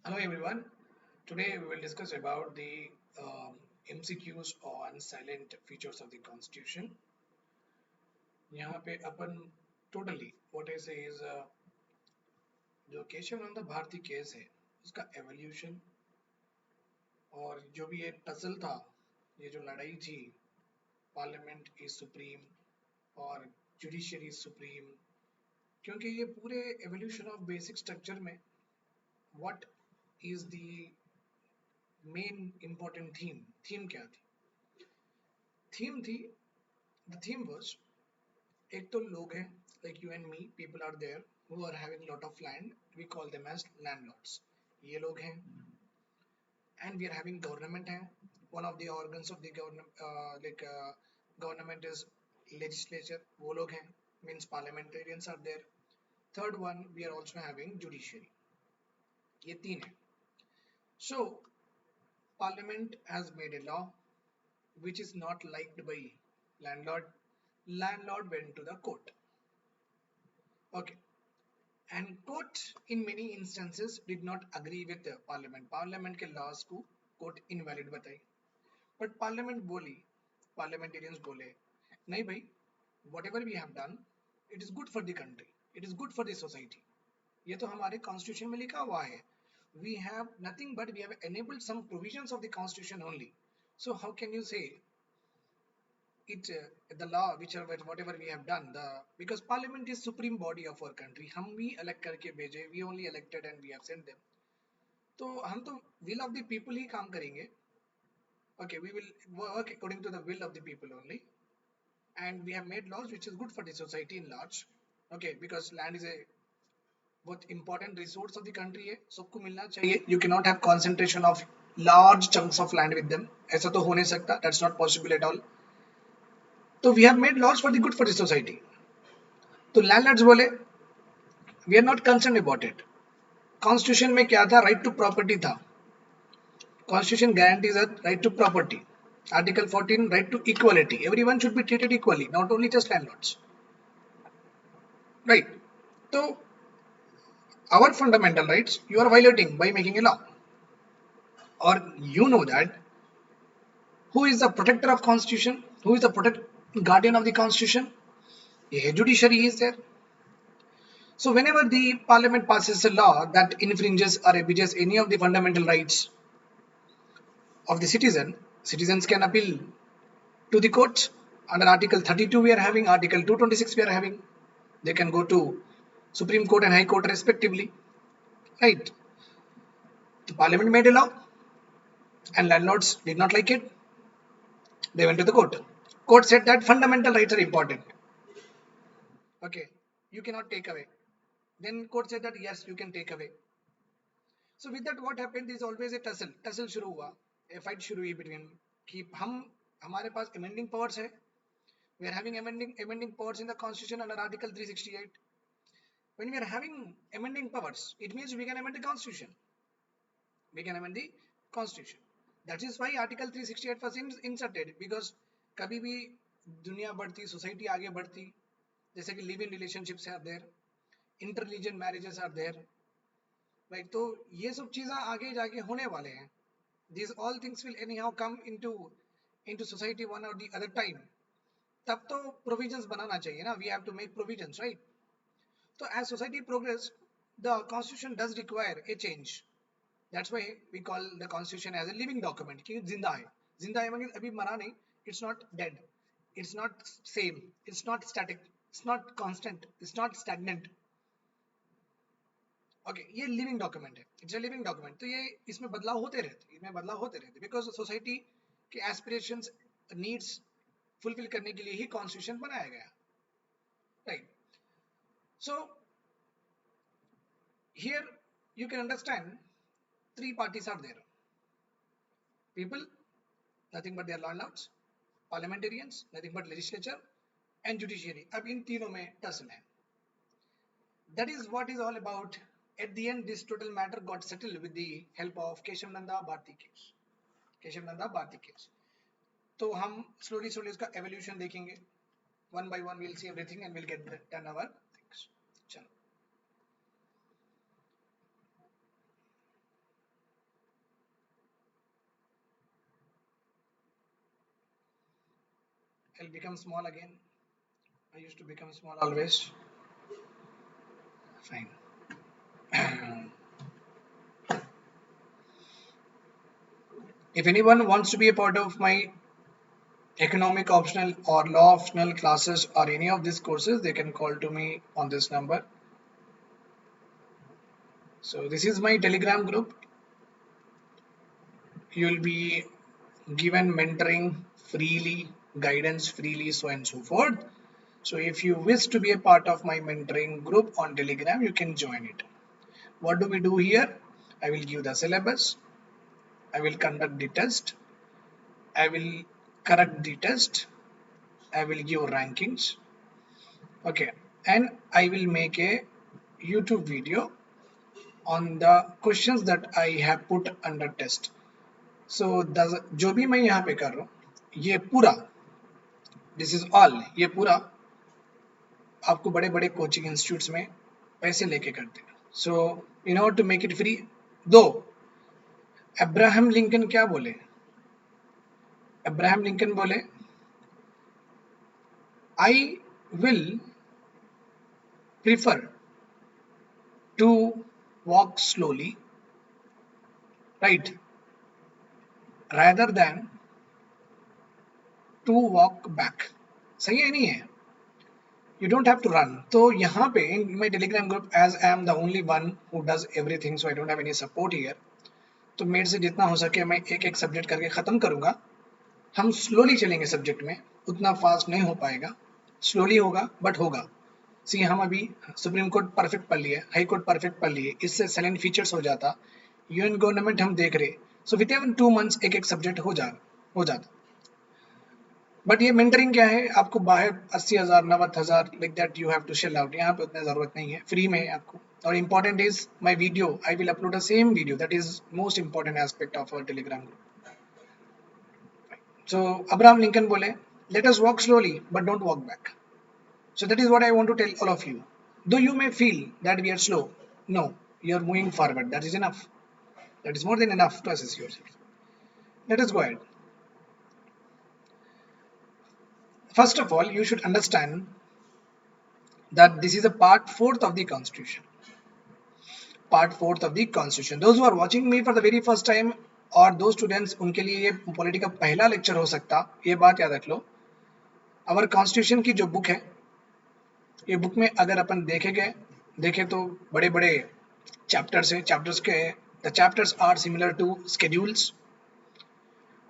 Hello everyone. Today we will discuss about the MCQs on silent features of the Constitution. यहाँ पे अपन totally what I say is जो Keshav Nanda Bharti case है उसका evolution और जो भी ये टसल था, ये जो लड़ाई थी, पार्लियामेंट इज सुप्रीम और जुडिशरी सुप्रीम, क्योंकि ये पूरे एवोल्यूशन ऑफ बेसिक स्ट्रक्चर में what is the main important theme क्या थी? थीम थी द थीम वाज, एक तो लोग हैं like you and me, people are there who are having lot of land, we call them as landlords. ये लोग हैं. And we are having government है. One of the organs of the government is legislature, वो लोग हैं, means parliamentarians are there. Third one we are also having judiciary. ये तीन है. So parliament has made a law which is not liked by landlord. Landlord went to the court. Okay. And court in many instances did not agree with the parliament. Parliament के laws को court invalid बताई. But parliament बोली, parliamentarians बोले, नहीं भाई, whatever we have done, it is good for the country, it is good for the society. ये तो हमारे constitution में लिखा हुआ है. We have nothing but we have enabled some provisions of the constitution only. So how can you say it the law which are whatever we have done, the because parliament is supreme body of our country, हम भी elect करके भेजे, we only elected and we have sent them, तो हम तो will of the people ही काम करेंगे. Okay, we will work according to the will of the people only, and we have made laws which is good for the society in large. Okay, because land is a बहुत important resource of the country है, सबको मिलना चाहिए. You cannot have concentration of large chunks of land with them, ऐसा तो हो नहीं सकता, that's not possible at all. तो we have made laws for the good for the society. तो लैंडलॉर्ड्स बोले we are not concern about it. Constitution में क्या था? राइट टू प्रॉपर्टी था. Constitution guarantees right to property. Article 14 right to equality, everyone should be treated equally, not only just landlords, right? तो our fundamental rights you are violating by making a law. Or you know that who is the protector of constitution, who is the guardian of the constitution? A judiciary is there. So whenever the parliament passes a law that infringes or abuses any of the fundamental rights of the citizen, citizens can appeal to the court. Under Article 32 we are having, Article 226 we are having. They can go to Supreme Court and High Court respectively, right? The Parliament made a law and landlords did not like it. They went to the court. Court said that fundamental rights are important. Okay, you cannot take away. Then court said that yes, you can take away. So with that what happened, there is always a tussle शुरू हुआ, a fight शुरू हुई between कि हमारे पास amending powers है. We are having amending powers in the constitution under Article 368. When we are having amending powers, it means we can amend the constitution. We can amend the constitution. That is why Article 368 was inserted, because कभी भी दुनिया बढ़ती, society आगे बढ़ती, जैसे कि live-in relationships are there, inter-religion marriages are there, right? तो ये सब चीज़ें आगे जाके होने वाले हैं. These all things will anyhow come into society one or the other time. तब तो provisions बनाना चाहिए ना. We have to make provisions, right? So as society progress, the constitution does require a change. That's why we call the constitution as a living document. कि जिंदा है. जिंदा है मतलब अभी मरा नहीं. It's not dead. It's not same. It's not static. It's not constant. It's not stagnant. Okay, ये living document है. It's a living document. तो ये इसमें बदलाव होते रहते. Because society के aspirations, needs fulfill करने के लिए ही constitution बनाया गया. Right. So here you can understand three parties are there. People, nothing but their landlords. Parliamentarians, nothing but legislature, and judiciary. अब इन तीनों में tussle है. That is what is all about. At the end, this total matter got settled with the help of Keshav Nanda Bharti case. Keshav Nanda Bharti case. तो हम slowly इसका evolution देखेंगे. One by one we'll see everything and we'll get done our things. चलो. I'll become small again. I used to become small always. Fine. If anyone wants to be a part of my economic optional or law optional classes or any of these courses, they can call to me on this number. So this is my Telegram group. You will be given mentoring freely, guidance freely, so and so forth. So if you wish to be a part of my mentoring group on Telegram, you can join it. What do we do here? I will give the syllabus. I will conduct the test. I will correct the test. I will give rankings. Okay. And I will make a YouTube video on the questions that I have put under test. So जो भी मैं यहाँ पे कर रहा हूँ ये पूरा दिस इज ऑल ये पूरा आपको बड़े बड़े कोचिंग इंस्टीट्यूट्स में पैसे लेके करते हैं. So in order to make it free, दो अब्राहम लिंकन क्या बोले? अब्राहम लिंकन बोले I will prefer to walk slowly right rather than to walk back. सही है नहीं है? You don't have to run. तो यहाँ पे in my Telegram group, as I am the only one who does everything, so I don't have any support here. तो मेरे से जितना हो सके मैं एक एक सब्जेक्ट करके ख़त्म करूँगा. हम स्लोली चलेंगे सब्जेक्ट में, उतना फास्ट नहीं हो पाएगा, स्लोली होगा बट होगा. सी हम अभी सुप्रीम कोर्ट परफेक्ट पढ़ लिए, हाई कोर्ट परफेक्ट पढ़ लिए, इससे साइलेंट फीचर्स हो जाता, यूएन गवर्नमेंट हम देख रहे, सो विद इन 2 months एक एक सब्जेक्ट हो जाता. बट ये मेंटरिंग क्या है, आपको बाहर 80,000 90,000 like that you have to shell out. यहाँ पे उतनी ज़रूरत नहीं है, फ्री में है आपको. और important is my video, I will upload the same video, that is most important aspect of our Telegram group. So Abraham Lincoln बोले let us walk slowly but don't walk back. So that is what I want to tell all of you. Though you may feel that we are slow, no, you are moving forward. That is enough. That is more than enough to assess yourself. Let us go ahead. First of all, you should understand that this is a part 4th of the Constitution. Part 4th of the Constitution. Those who are watching me for the very first time और those students उनके लिए ये polity का पहला lecture हो सकता, ये बात याद रख लो. Our Constitution की जो बुक है, ये बुक में अगर अपन देखें तो बड़े बड़े चैप्टर्स हैं. चैप्टर्स के the chapters are similar to schedules,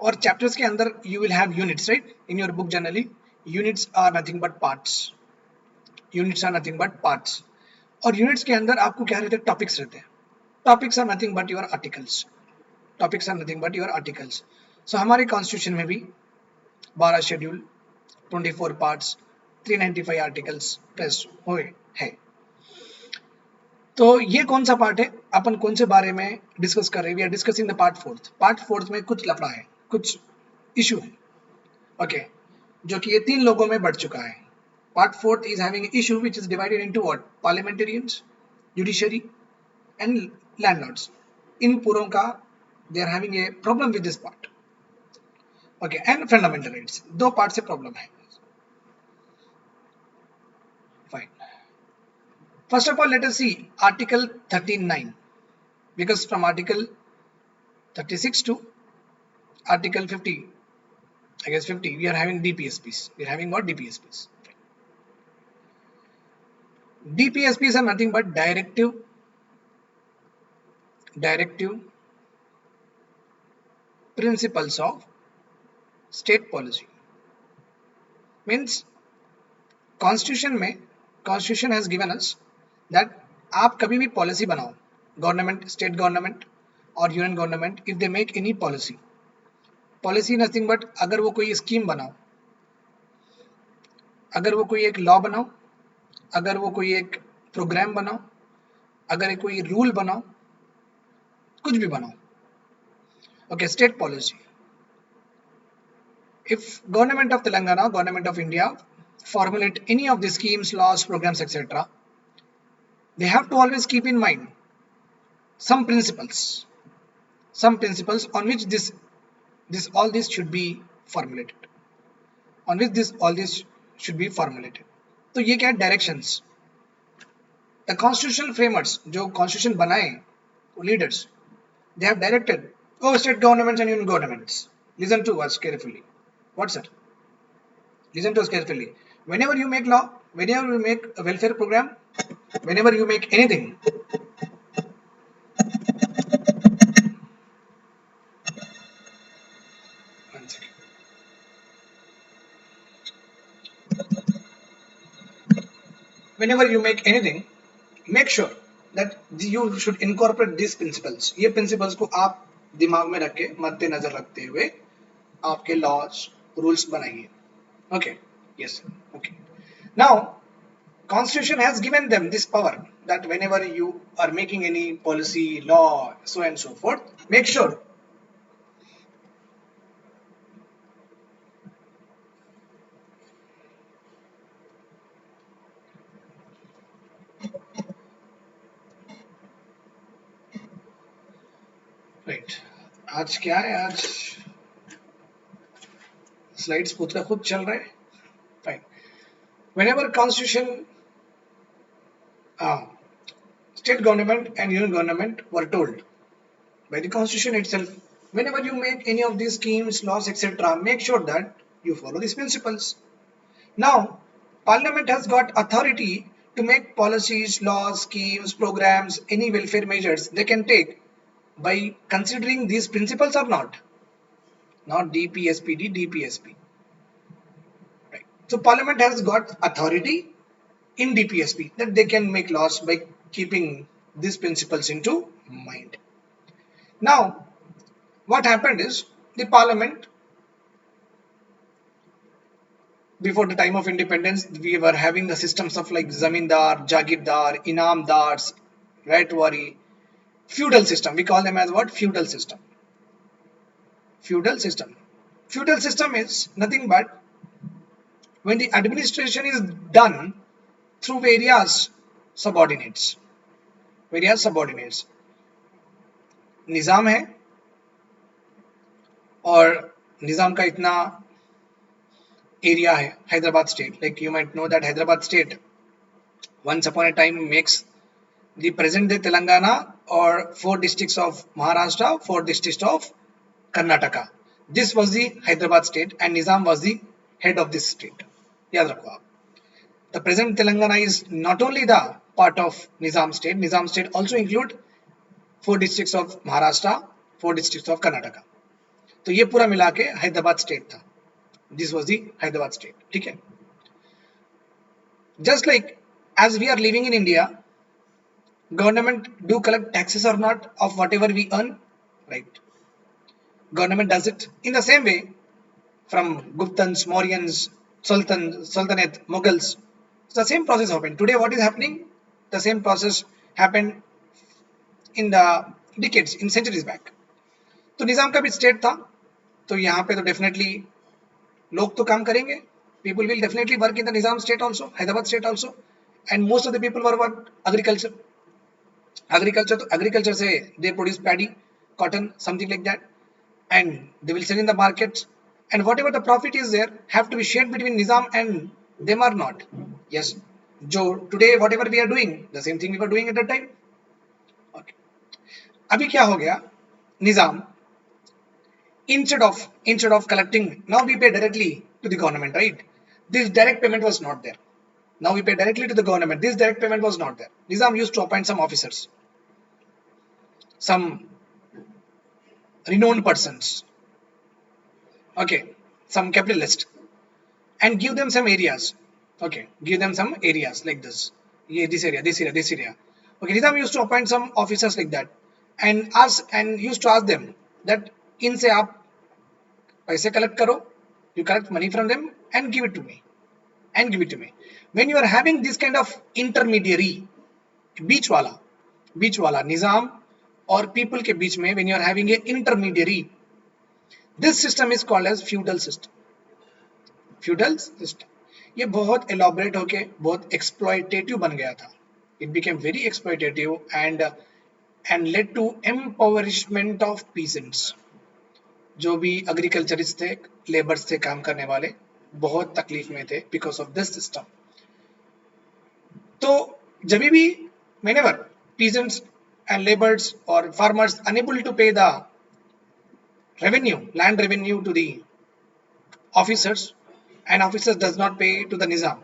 और चैप्टर्स के अंदर you will have units right in your book. Generally units are nothing but parts. Units are nothing but parts. और यूनिट्स के अंदर आपको क्या रहते हैं? टॉपिक्स रहते हैं. Topics are nothing but your articles. Topics are nothing but your articles. So हमारे कॉन्स्टिट्यूशन में भी 12 शेड्यूल, 24 पार्ट्स, 395 आर्टिकल्स प्लस हुए है. तो ये कौन सा पार्ट है, अपन कौन से बारे में डिस्कस कर रहे हैं? We are discussing the part 4th. Part 4th में कुछ लफड़ा है, कुछ इशू है, ओके, जो कि ये 3 लोगों में बढ़ चुका है. Part 4th is having issue which is divided into what? Parliamentarians, judiciary and landlords. इन पूरों का they are having a problem with this part, okay, and fundamental rights. 2 part से प्रॉब्लम है. Fine. First of all, let us see Article 39, because from Article 36 to Article 50, I guess 50, we are having DPSPs. We are having what? DPSPs. DPSPs are nothing but directive principles of state policy. Means Constitution has given us that आप कभी भी policy बनाओ, government, state government और union government, if they make any policy nothing but अगर वो कोई scheme बनाओ, अगर वो कोई एक लॉ बनाओ, अगर वो कोई एक प्रोग्राम बनाओ, अगर कोई रूल बनाओ, कुछ भी बनाओ, okay, state policy. If government of Telangana, government of India formulate any of the schemes, laws, programs, etc., they have to always keep in mind some principles on which all this should be formulated. on which this all this should be formulated. तो ये क्या है? Directions. The constitutional framers जो constitution बनाए, leaders, they have directed, oh state governments and union governments, listen to us carefully. What sir? Listen to us carefully. Whenever you make law, whenever you make a welfare program, whenever you make anything, one second. Whenever you make anything, make sure that you should incorporate these principles. ये principles को आप दिमाग में रख के मद्देनजर रखते हुए आपके laws, rules बनाइए. Okay. Yes. Okay. Now, Constitution has given them this power that whenever you are making any policy, law, so and so forth, make sure right. आज क्या है? आज स्लाइड्स खुद का खुद चल रहा है. Fine. Whenever Constitution, state government and union government were told by the Constitution itself, whenever you make any of these schemes, laws, etc., make sure that you follow these principles. Now, Parliament has got authority to make policies, laws, schemes, programs, any welfare measures they can take by considering these principles or not. Not DPSPD, DPSP. Right. So Parliament has got authority in DPSP that they can make laws by keeping these principles into mind. Now, what happened is the Parliament, before the time of independence, we were having the systems of like Zamindar, Jagirdar, Inamdars, Raitwari, feudal system. We call them as what? Feudal system. Feudal system. Feudal system is nothing but when the administration is done through various subordinates. Various subordinates. निज़ाम है और निज़ाम का इतना area है. Hyderabad state, like you might know that Hyderabad state once upon a time makes the present day Telangana or 4 districts of Maharashtra, 4 districts of Karnataka. This was the Hyderabad state and Nizam was the head of this state. याद रखो आप. The present Telangana is not only the part of Nizam state also include 4 districts of Maharashtra, 4 districts of Karnataka. तो ये पूरा मिला के Hyderabad state था. This was the Hyderabad state. ठीक है. Just like as we are living in India, government do collect taxes or not of whatever we earn, right? Government does it. In the same way, from Guptans, Mauryans, Sultanate, Mughals, the same process happened. Today, what is happening? The same process happened in the decades, in centuries back. तो निज़ाम का भी state था, तो यहाँ पे तो definitely लोग तो काम करेंगे. People will definitely work in the Nizam state also, Hyderabad state also, and most of the people were what? Agriculture. Agriculture से they produce paddy, cotton, something like that, and they will sell in the markets, and whatever the profit is there have to be shared between Nizam and them or not. Yes. जो today whatever we are doing, the same thing we were doing at that time. Okay. अभी क्या हो गया? Nizam, instead of collecting, now we pay directly to the government, right? This direct payment was not there. Now we pay directly to the government. This direct payment was not there. Nizam used to appoint some officers, some renowned persons, okay, some capitalists, and give them some areas. Okay, give them some areas like this. Yeah, this area, this area, this area. Okay, Nizam used to appoint some officers like that, and used to ask them that इनसे आप पैसे collect करो, you collect money from them and give it to me. And give it to me. When you are having this kind of intermediary, बीच वाला निजाम और people के बीच में, when you are having a intermediary, this system is called as feudal system. Feudal system. ये बहुत elaborate होके बहुत exploitative बन गया था. It became very exploitative and led to impoverishment of peasants. जो भी एग्रीकल्चरिस्ट थे, लेबर्स थे, काम करने वाले, बहुत तकलीफ में थे बिकॉज ऑफ दिस सिस्टम। तो जब भी whenever peasants and laborers or farmers unable to pay the revenue, land revenue to the officers, and officers does not pay to the nizam,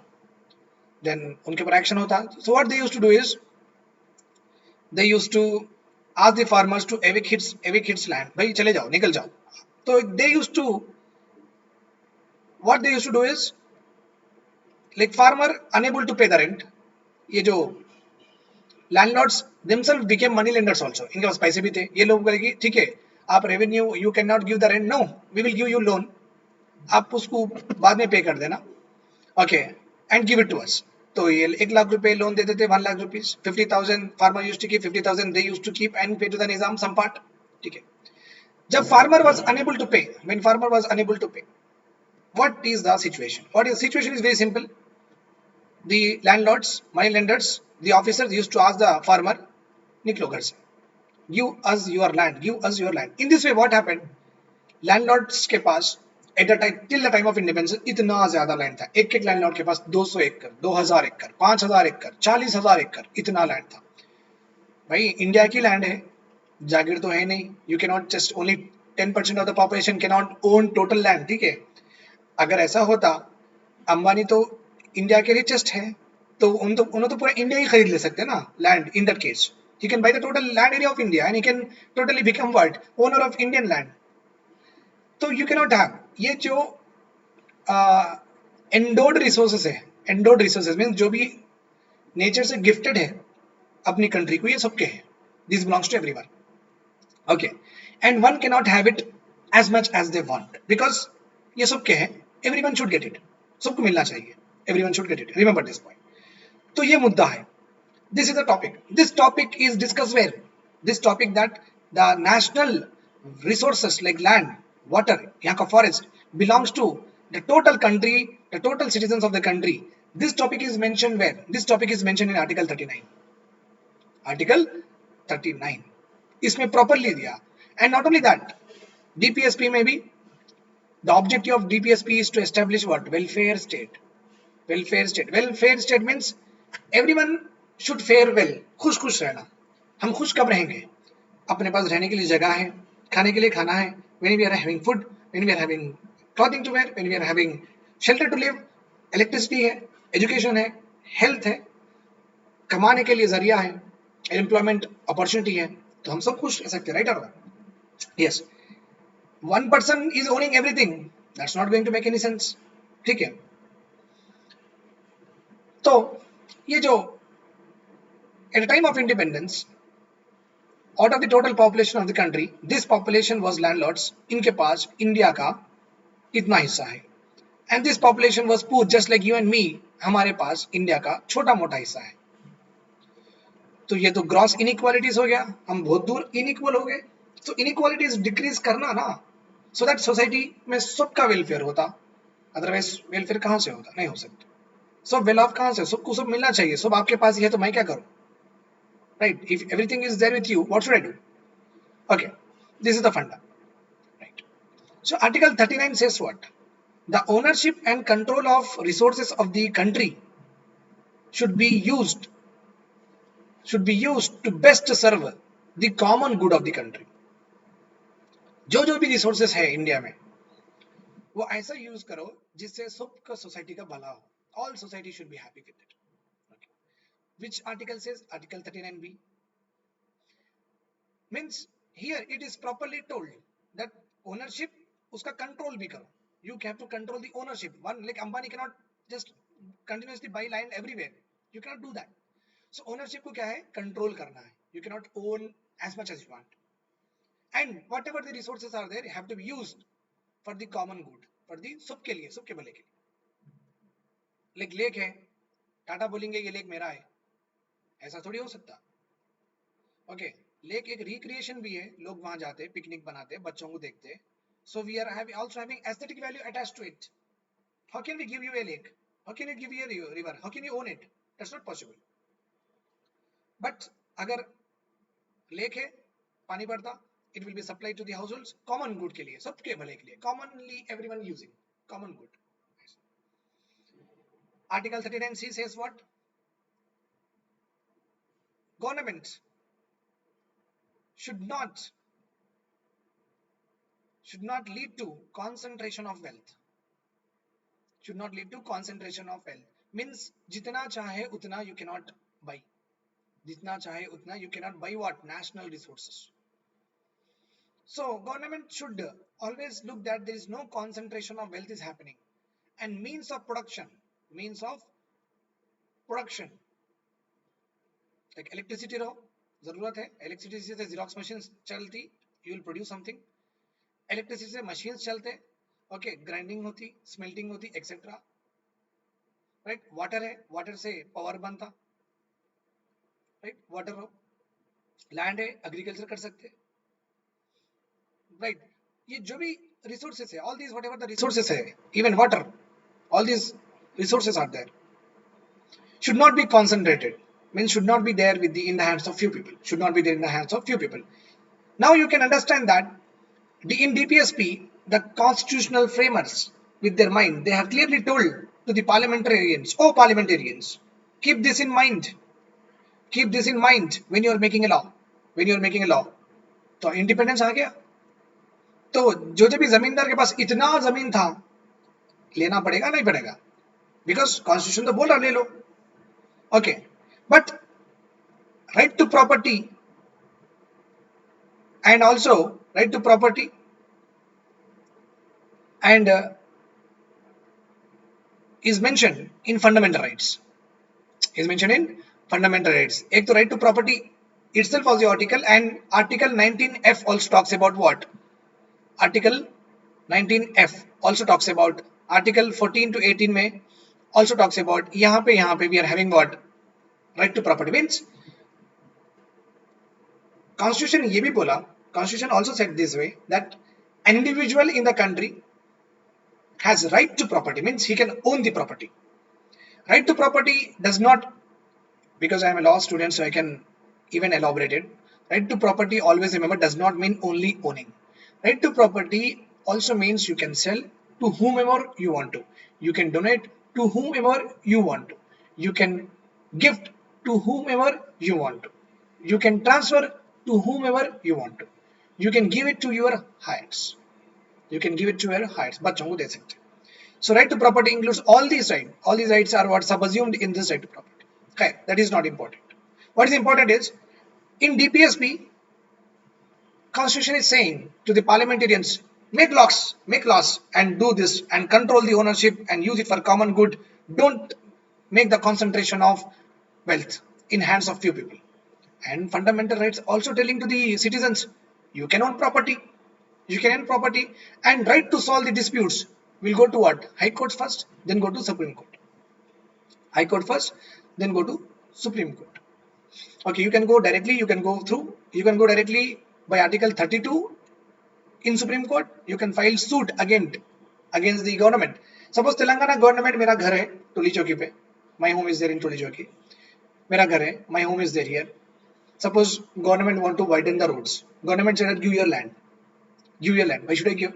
then उनके ऊपर एक्शन होता। So what they used to do is they used to ask the farmers to evict his land, भाई चले जाओ निकल जाओ। तो they used to what they used to do is like farmer unable to pay the rent, ये जो landlords themselves became money lenders also, इनके पास पैसे भी थे। ये लोग बोलेगी ठीक है आप revenue you can not give the rent, no we will give you loan, आप उसको बाद में पे कर देना, okay and give it to us. तो ये 1 लाख रुपए लोन देते थे, 1 lakh rupees, 50,000 farmer used to keep, 50,000 they used to keep and pay to the Nizam some part, ठीक है। जब farmer was unable to pay, when farmer was unable to पे, what is the situation? What is the situation is very simple. The landlords, money lenders, the officers used to ask the farmer, निकलो घर से, give us your land, give us your land. In this way what happened, landlords के पास at the time till the time of independence इतना ज्यादा land था, एक एक landlord के पास 200 एकड़, 2000 एकड़, 5000 एकड़, 40,000 एकड़, इतना लैंड था। भाई इंडिया की लैंड है, जागीर तो है नहीं, you can not just only 10% of the population can not own total land, ठीक है। अगर ऐसा होता, अंबानी तो इंडिया के रिचेस्ट है, तो उन्हें तो पूरा इंडिया ही खरीद ले सकते हैं ना land. In that case he can buy the total land area of India and he can totally become what owner of Indian land. तो you cannot have ये जो endowed resources है, endowed resources means जो भी nature से gifted है अपनी country को, ये सबके है, this belongs to everyone, okay, and one can not have it as much as they want because ये सबके है, एवरीवन शुड गेट इट, सबको मिलना चाहिए, everyone should get it, remember this point. तो ये मुद्दा है, this is the topic, this topic is discussed where, this topic that the national resources like land, water, यहाँ का forest belongs to the total country, the total citizens of the country. This topic is mentioned where, this topic is mentioned in article 39, article 39 इसमें properly दिया। And not only that, DPSP में भी the objective of DPSP is to establish what, welfare state, welfare state, welfare state means everyone should fair well, खुश खुश रहना। हम खुश कब रहेंगे, अपने पास रहने के लिए जगह है, खाने के लिए खाना है, when we are having food, when we are having clothing to wear, when we are having shelter to live, electricity है, एजुकेशन है, हेल्थ है, कमाने के लिए जरिया है, एम्प्लॉयमेंट अपॉर्चुनिटी है, तो हम सब खुश रह सकते हैं, राइट और yes. One person is owning everything, that's not going to make any sense, ठीक है। तो ये जो at the time of independence, out of the total population of the country, this population was landlords, इनके पास India का इतना हिस्सा है, and this population was poor just like you and me, हमारे पास इंडिया का छोटा मोटा हिस्सा है। तो ये तो ग्रॉस इनइक्वालिटीज हो गया, हम बहुत दूर इनइक्वल हो गए। तो इनइक्वालिटीज डिक्रीज करना ना, सो दैट सोसाइटी में सबका वेलफेयर होता, अदरवाइज वेलफेयर कहाँ से होता, नहीं हो सकता। सब वेल ऑफ कहाँ से, सबको सब मिलना चाहिए, सब आपके पास ही है तो मैं क्या करूँ, right? If everything is there with you, what should I do? Okay, this is the funda, right? So article 39 says what, the ownership and control of resources of the country should be used to best serve the common good of the country. जो भी resources है India में वो ऐसा use करो जिससे सबका society का भला हो, all society should be happy with it. Okay. Which article says, article 39b means here it is properly told that ownership उसका control भी करो, you have to control the ownership. One like Ambani cannot just continuously buy land everywhere, you cannot do that. So ownership को क्या है, control करना है, you cannot own as much as you want, and whatever the resources are there have to be used for the common good, for the सबके लिए, सबके भले के लिए। like लेक है, टाटा बोलेंगे ये लेक मेरा है, ऐसा थोड़ी हो सकता, ओके। लेक एक रिक्रिएशन भी है, लोग वहां जाते, पिकनिक बनाते, बच्चों को देखते, so we are also having aesthetic value attached to it. How can we give you a lake, how can we give you a river, how can you own it, that's not possible. But अगर lake है, पानी पड़ता, it will be supplied to the households, common good के लिए, सबके भले के लिए, commonly everyone using, common good, Article 39C says what? Government should not lead to concentration of wealth. Should not lead to concentration of wealth. Means jitna chahe utna you cannot buy. Jitna chahe utna you cannot buy what? National resources. So government should always look that there is no concentration of wealth is happening. And means of production like electricity रहो जरूरत है electricity से xerox machines चलती you will produce something electricity से machines चलते okay grinding होती smelting होती etc right water है water से power बनता right water हो land है agriculture कर सकते right ये जो भी resources है all these whatever the resources है even water all these resources are there should not be concentrated means should not be there with the in the hands of few people should not be there in the hands of few people now you can understand that in DPSP the constitutional framers with their mind they have clearly told to the parliamentarians keep this in mind when you are making a law तो independence आ गया तो जो भी जमींदार के पास इतना जमीन था लेना पड़ेगा नहीं पड़ेगा बिकॉज कॉन्स्टिट्यूशन तो बोल रहा ले लो okay but right to property and also right to property and is mentioned in fundamental rights एक तो right to property itself was the article and article 19F also talks about what article 19F also talks about article 14 to 18 में also talks about यहाँ पे we are having what right to property means constitution ये भी बोला constitution also said this way that an individual in the country has right to property means he can own the property right to property does not because I am a law student so I can even elaborate it right to property always remember does not mean only owning right to property also means you can sell to whomever you want to you can donate to whomever you want to you can gift to whomever you want to you can transfer to whomever you want to you can give it to your heirs बच्चों को दे सकते so right to property includes all these rights are what subsumed in this right to property okay that is not important what is important is in DPSP constitution is saying to the parliamentarians make laws and do this and control the ownership and use it for common good don't make the concentration of wealth in hands of few people and fundamental rights also telling to the citizens you can own property and right to solve the disputes will go to what high court first then go to supreme court high court first then go to supreme court okay you can go directly by article 32 in supreme court you can file suit against the government suppose telangana government मेरा घर है टोली चौकी पे my home is there in टोली चौकी मेरा घर है my home is there here suppose government want to widen the roads government said give your land why should I give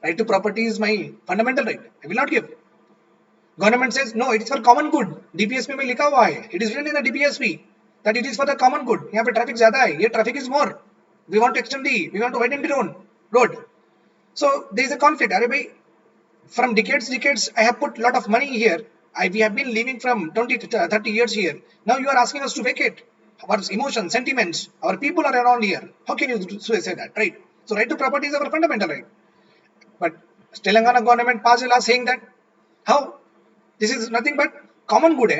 right to property is my fundamental right I will not give government says no it is for common good DPSP में लिखा हुआ है it is written in the DPSP that it is for the common good यहाँ पे traffic ज़्यादा है ये traffic is more we want to widen the road so there is a conflict अरे भाई from decades I have put lot of money here we have been living from 20 to 30 years here now you are asking us to vacate our emotions sentiments our people are around here how can you say that right so right to property is our fundamental right but Telangana government passed a law saying that how this is nothing but common good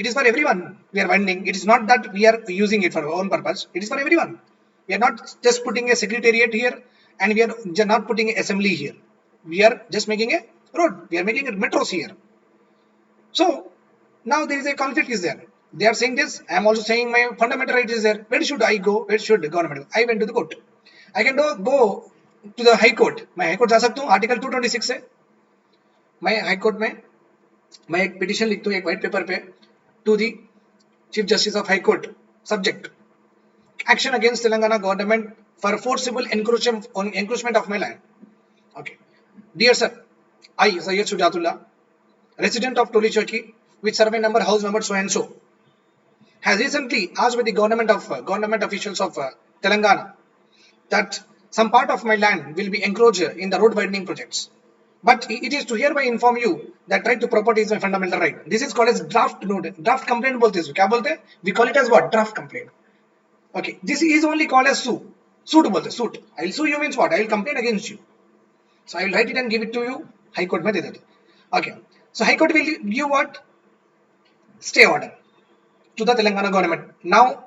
it is for everyone we are widening it is not that we are using it for our own purpose it is for everyone we are not just putting a secretariat here and we are not putting an assembly here we are just making a road we are making a metros here so now there is a conflict is there they are saying this I am also saying my fundamental right is there where should I go where should the government go I went to the court I can go to the high court मैं high court जा सकता हूँ article 226 से मैं high court में मैं एक petition लिखता हूँ एक व्हाइट पेपर पे to the chief justice of high court subject action against Telangana government for forcible encroachment of my land okay dear sir I Syed Sujatullah resident of Tolichaki with survey number, house number so and so, has recently asked by the government officials of Telangana that some part of my land will be encroached in the road widening projects. But it is to hereby inform you that right to property is my fundamental right. This is called as draft note, draft complaint बोलते हैं इसको क्या बोलते हैं? We call it as what? Draft complaint. Okay, this is only called as sue. Suit बोलते हैं suit. I will sue you means what? I will complain against you. So I will write it and give it to you. High Court में दे देते. Okay. So High Court will give what? Stay order to the Telangana government. Now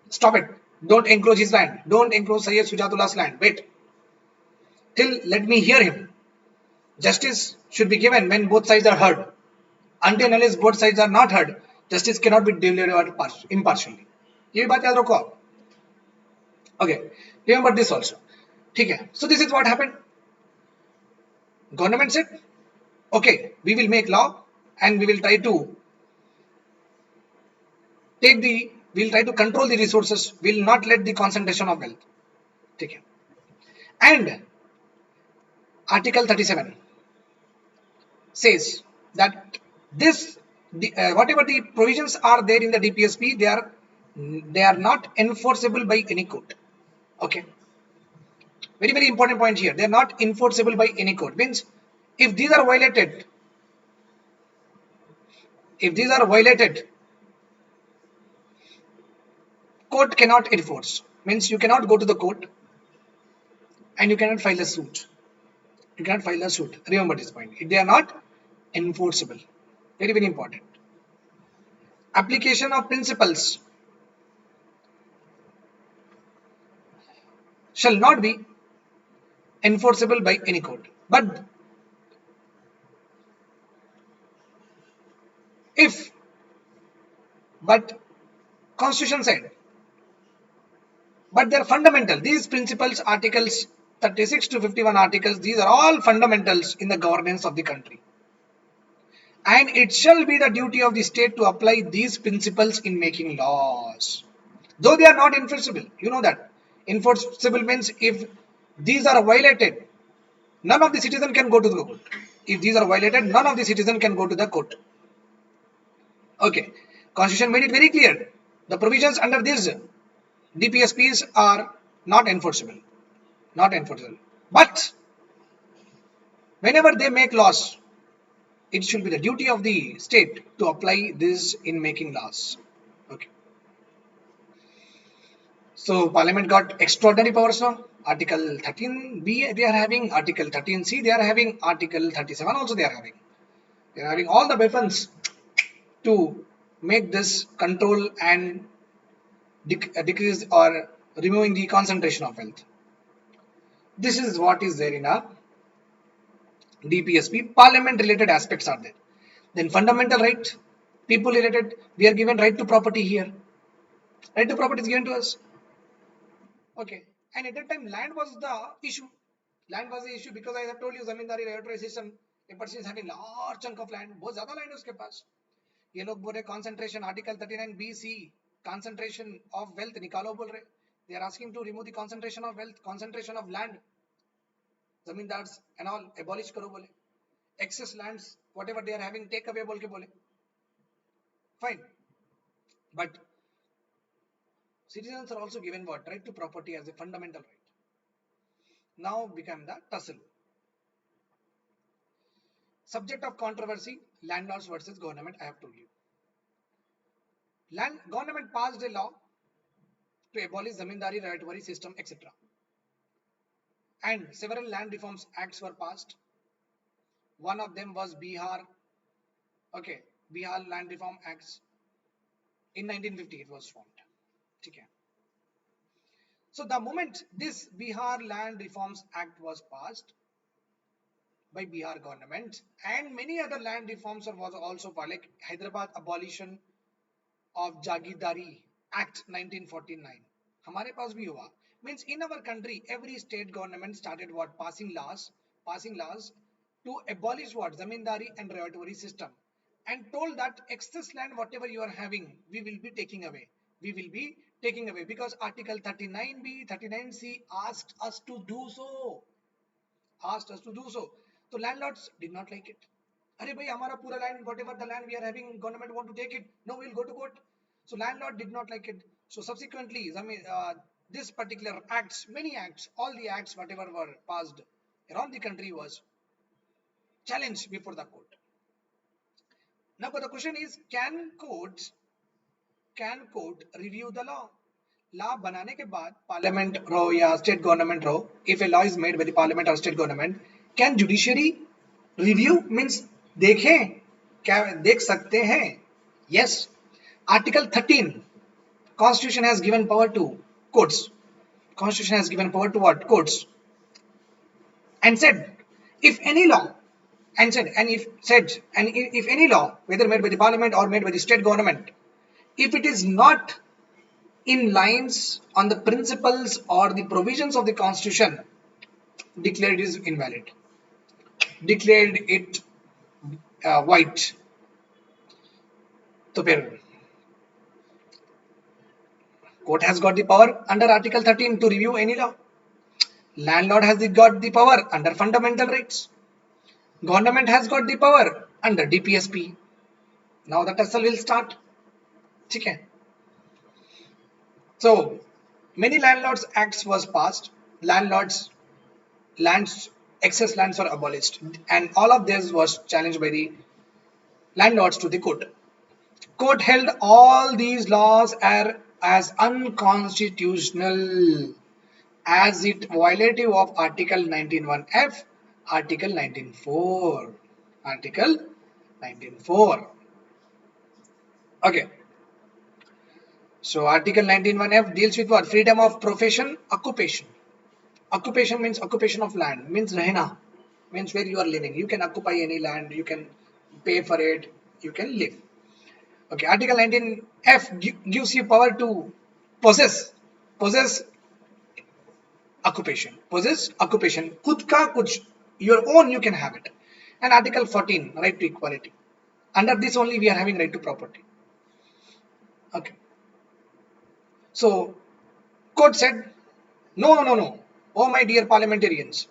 stop it. Don't encroach his land. Don't encroach Sayyid Sujatullah's land. Wait till let me hear him. Justice should be given when both sides are heard. Until and unless both sides are not heard, justice cannot be delivered impartially. ये बात याद रखो आप. Okay, remember this also. ठीक है. So this is what happened. Government said, okay, we will make law and we will try to we will try to control the resources. We will not let the concentration of wealth. ठीक है. And Article 37 says that this whatever the provisions are there in the DPSP, they are not enforceable by any court. Okay, very important point here. They are not enforceable by any court. Means if these are violated, court cannot enforce. Means you cannot go to the court and you cannot file a suit. You cannot file a suit. Remember this point. They are not enforceable. Very important. Application of principles shall not be enforceable by any court. But Constitution said, but they are fundamental. These principles, articles 36 to 51 articles, these are all fundamentals in the governance of the country. And it shall be the duty of the state to apply these principles in making laws. Though they are not enforceable, you know that. Enforceable means if these are violated, none of the citizen can go to the court. If these are violated, none of the citizen can go to the court. Okay, Constitution made it very clear. The provisions under these DPSPs are not enforceable. Not enforceable. But whenever they make laws, it should be the duty of the state to apply this in making laws. Okay. So Parliament got extraordinary powers now. Article 13B they are having, Article 13C they are having, Article 37 also they are having. They are having all the weapons to make this control and decrease or removing the concentration of wealth. This is what is there in a DPSP. Parliament related aspects are there. Then fundamental right, people related, we are given right to property here. Right to property is given to us. Okay, and at that time land was the issue. Land was the issue because I have told you zamindari regulatory system. A person is having large chunk of land. बहुत ज़्यादा land है उसके पास. ये लोग बोल रहे concentration article 39 BC concentration of wealth निकालो बोल रहे. They are asking to remove the concentration of wealth, concentration of land. zamindars and all abolish करो बोले. Excess lands whatever they are having take away बोल के बोले. Fine, but citizens are also given what? Right to property as a fundamental right. Now become the tussle. Subject of controversy, landlords versus government, I have told you. Government passed a law to abolish zamindari, rightory system, etc. And several land reforms acts were passed. One of them was Bihar Land Reform Acts. In 1950 it was formed. Okay. So the moment this Bihar Land Reforms Act was passed by Bihar government and many other land reforms was also passed, like Hyderabad abolition of Jagidari Act 1949. हमारे पास भी हुआ. Means in our country every state government started what? Passing laws to abolish what? Zamindari and rightory system, and told that excess land whatever you are having we will be taking away. Because Article 39B, 39C asked us to do so. So landlords did not like it. अरे भाई हमारा पूरा land, whatever the land we are having, government want to take it. No, we'll go to court. So landlord did not like it. So subsequently, I mean, this particular acts, many acts, all the acts, whatever were passed around the country was challenged before the court. Now, but the question is, can court review the law? Law बनाने के बाद parliament रहो या state government रहो, if a law is made by the parliament or state government, can judiciary review? Means देखें, क्या देख सकते हैं? Yes. Article 13 Constitution has given power to courts. Constitution has given power to what? Courts. And said, if any law, if any law, whether made by the parliament or made by the state government, if it is not in lines on the principles or the provisions of the constitution, declared it is invalid, declared it void. तो फिर court has got the power under article 13 to review any law. Landlord has got the power under fundamental rights. Government has got the power under DPSP. Now the tussle will start. Okay. So many landlords acts was passed. Excess lands were abolished, and all of this was challenged by the landlords to the court. Court held all these laws are as unconstitutional, as it violative of Article 19(1)(f), Article 19(4), Article 19(4). Okay. So Article 19(1)(f) deals with what? Freedom of profession, occupation. Occupation means occupation of land, means रहना, means where you are living. You can occupy any land, you can pay for it, you can live. Okay, Article 19(f) gives you power to possess occupation. Possess occupation. खुद का कुछ, your own, you can have it. And Article 14, right to equality. Under this only we are having right to property. Okay. So court said, no. Oh my dear parliamentarians,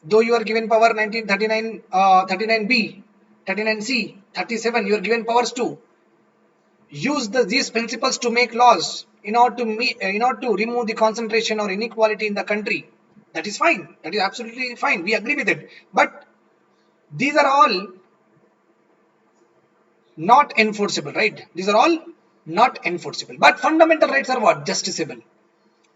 though you are given power 1939, 39B, 39C, 37, you are given powers to use these principles to make laws in order to remove the concentration or inequality in the country. That is fine. That is absolutely fine. We agree with it. But these are all not enforceable, right? These are all not enforceable. But fundamental rights are what? Justiciable.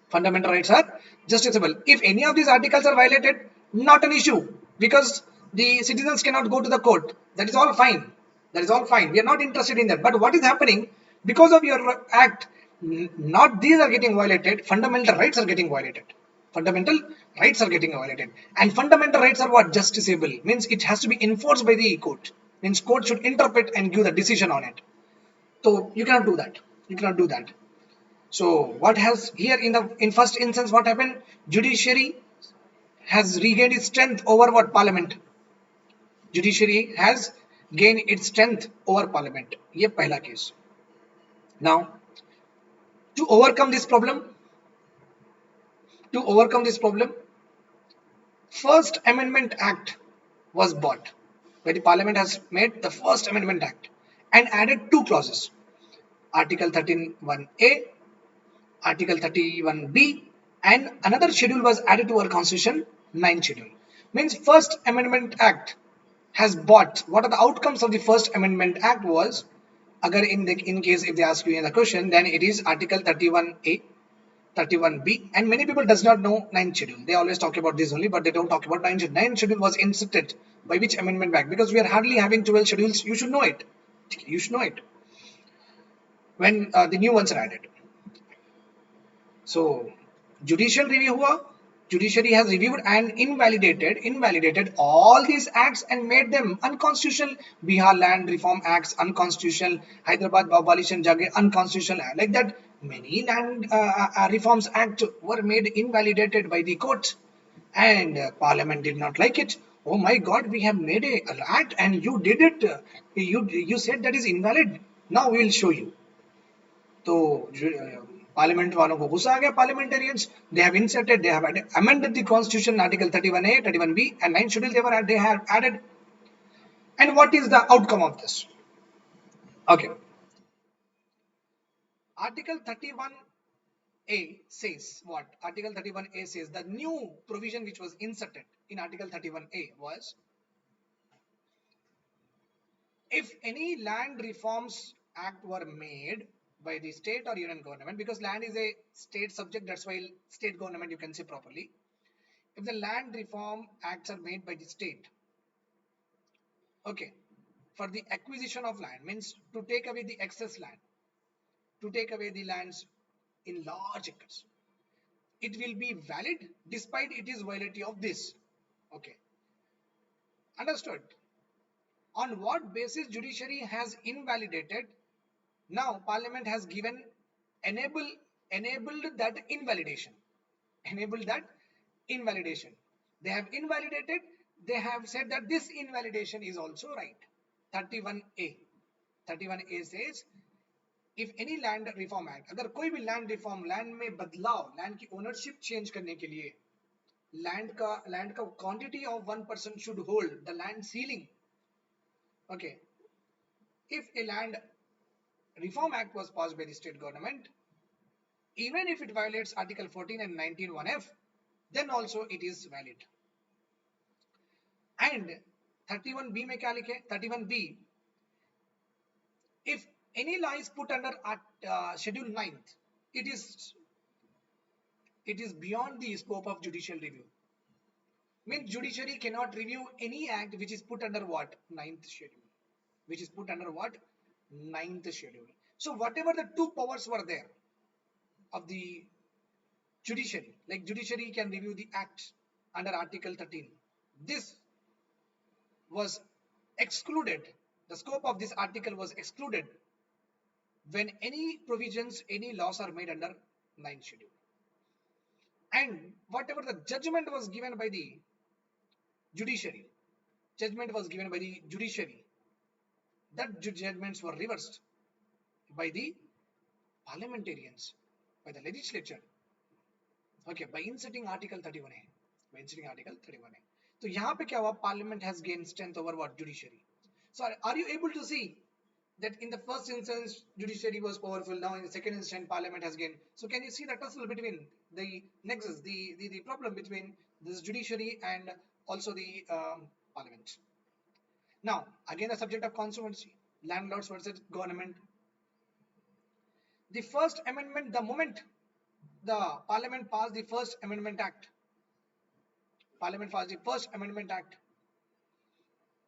Fundamental rights are justiciable. If any of these articles are violated, not an issue, because the citizens cannot go to the court. That is all fine. That is all fine. We are not interested in that. But what is happening? Because of your act, not these are getting violated, fundamental rights are getting violated. Fundamental rights are getting violated. And fundamental rights are what? Justiciable. Means it has to be enforced by the court. Means court should interpret and give the decision on it. So you cannot do that. You cannot do that. So what has here in first instance what happened? Judiciary has regained its strength over what? Parliament. Judiciary has gained its strength over parliament. ये पहला case. Now to overcome this problem, First Amendment Act was brought, where the Parliament has made the First Amendment Act and added two clauses: Article 13(1)(a), Article 31(b), and another schedule was added to our Constitution, 9th schedule. Means First Amendment Act has brought. What are the outcomes of the First Amendment Act was? Agar in case if they ask you in the question, then it is Article 31(a), 31(b), and many people does not know 9th schedule. They always talk about this only, but they don't talk about 9th schedule. 9th schedule was inserted by which amendment act? Because we are hardly having 12 schedules. You should know it. You should know it when the new ones are added. So judicial review हुआ. Judiciary has reviewed and invalidated all these acts and made them unconstitutional. Bihar Land Reform Acts unconstitutional. Hyderabad Abolition Jagir unconstitutional. Like that, many land reforms act were made invalidated by the court, and Parliament did not like it. Oh my God, we have made an act and you did it. You said that is invalid. Now we will show you. So Parliament वालों को गुस्सा आ गया. Parliamentarians, they have inserted, they have amended the Constitution, Article 31(a), 31(b), and 9th schedule they have added. And what is the outcome of this? Okay. Article 31A says what? Article 31A says the new provision which was inserted in Article 31A was, if any land reforms act were made by the state or union government, because land is a state subject, that's why state government you can say properly. If the land reform acts are made by the state, okay, for the acquisition of land, means to take away the excess land, to take away the lands in large acres, it will be valid despite it is violative of this. Okay, understood. On what basis judiciary has invalidated? Now parliament has given enabled that invalidation. Enabled that invalidation. They have invalidated, they have said that this invalidation is also right. 31A. 31A says, if any land reform act, अगर कोई भी land reform, land में बदलाव, land की ownership change करने के लिए, land का quantity of 1% should hold the land ceiling. Okay, if a land reform act was passed by the state government, even if it violates article 14 and 19 1F, then also it is valid. And 31B में क्या लिखे? 31B, if any law is put under schedule 9th, it is beyond the scope of judicial review. Means judiciary cannot review any act which is put under what? 9th schedule. Which is put under what? 9th schedule. So whatever the two powers were there of the judiciary, like judiciary can review the acts under article 13, this was excluded. The scope of this article was excluded when any provisions, any laws are made under 9th schedule. And whatever the judgment was given by the judiciary, that judgments were reversed by the parliamentarians, by the legislature. Okay, by inserting article 31A. By inserting article 31A. So यहाँ पे क्या हुआ? Parliament has gained strength over what? Judiciary. So are you able to see that in the first instance judiciary was powerful, now in the second instance parliament has gained? So can you see the tussle between the nexus, the problem between this judiciary and also the parliament? Now again the subject of controversy, landlords versus government. The first amendment, the moment the parliament passed the first amendment act,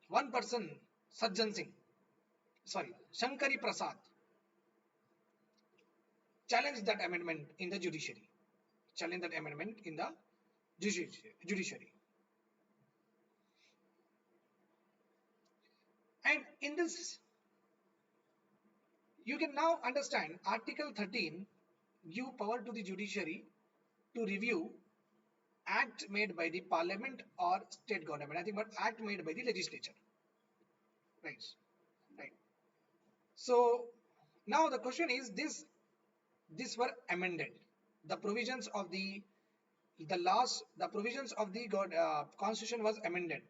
one person, Sajjan Singh, Shankari Prasad, challenged that amendment in the judiciary. And in this, you can now understand Article 13 give power to the judiciary to review act made by the parliament or state government. I think, but act made by the legislature. Right. So now the question is, this were amended. The provisions of the provisions of the constitution was amended.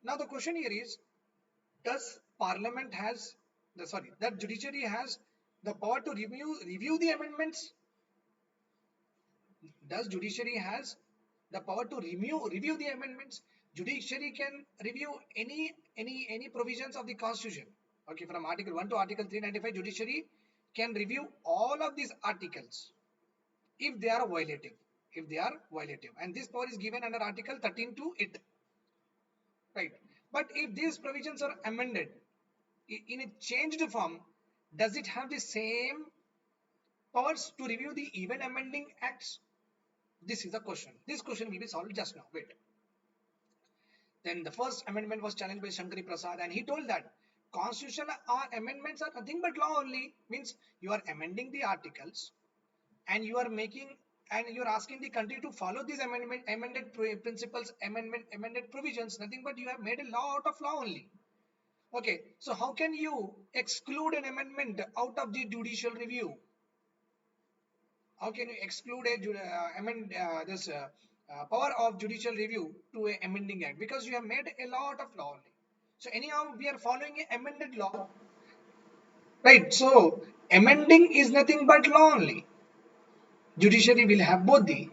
Now the question here is, does parliament has that judiciary has the power to review the amendments? Does judiciary has the power to review the amendments? Judiciary can review any provisions of the constitution. Okay, from article 1 to article 395, judiciary can review all of these articles if they are violative. And this power is given under article 13 to it. Right. But if these provisions are amended in a changed form, does it have the same powers to review the even amending acts? This is the question. This question will be solved just now. Wait. Then the first amendment was challenged by Shankari Prasad, and he told that constitutional amendments are nothing but law only. Means you are amending the articles and you are asking the country to follow these amended principles, amended provisions, nothing but you have made a law out of law only. Okay, so how can you exclude an amendment out of the judicial review? How can you exclude this power of judicial review to an amending act? Because you have made a law out of law only. So anyhow, we are following a amended law, right? So amending is nothing but law only. Judiciary will have both the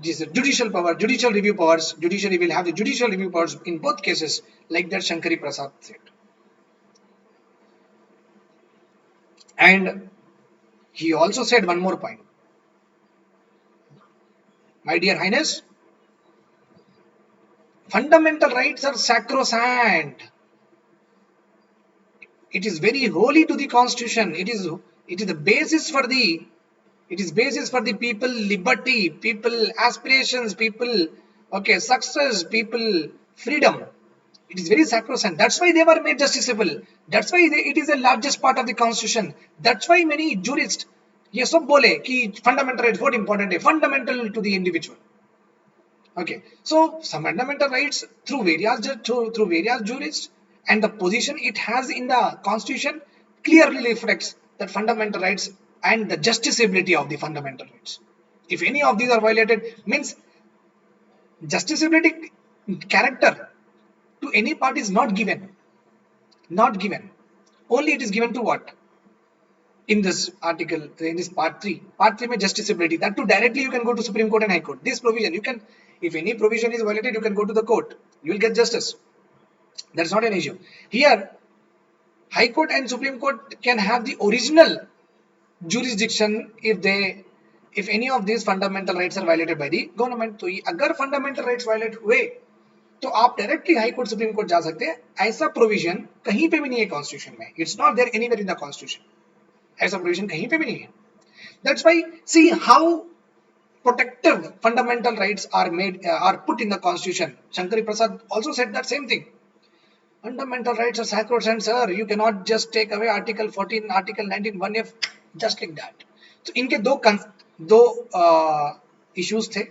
judicial power, judicial review powers. Judiciary will have the judicial review powers in both cases, like that Shankari Prasad said. And he also said one more point. My dear Highness, fundamental rights are sacrosanct. It is very holy to the constitution. It is the basis for the people liberty, people aspirations, people okay success, people freedom. It is very sacrosanct. That's why they were made justiciable. That's why it is the largest part of the constitution. That's why many jurists ये सब बोले कि fundamental rights बहुत important है, fundamental to the individual. Okay, so some fundamental rights through various jurists, and the position it has in the constitution clearly reflects that fundamental rights and the justiciability of the fundamental rights. If any of these are violated, means justiciability character to any part is not given. Not given. Only it is given to what? In this article, in this part 3. Part 3 में justiciability. That too directly you can go to Supreme Court and High Court. This provision, you can, if any provision is violated, you can go to the court. You will get justice. That's not an issue. Here, High Court and Supreme Court can have the original jurisdiction if any of these fundamental rights are violated by the government. तो अगर fundamental rights violate हुए तो आप directly high court supreme court जा सकते हैं. ऐसा provision कहीं पे भी नहीं है कॉन्स्टिट्यूशन में. It's not there anywhere in the constitution. ऐसा प्रोविजन कहीं पे भी नहीं है. That's why see how protective fundamental rights are put in the constitution. Shankari Prasad also said that same thing. Fundamental rights are sacrosanct, sir. You cannot just take away Article 14, Article 19, 1F just like that. So इनके दो issues थे,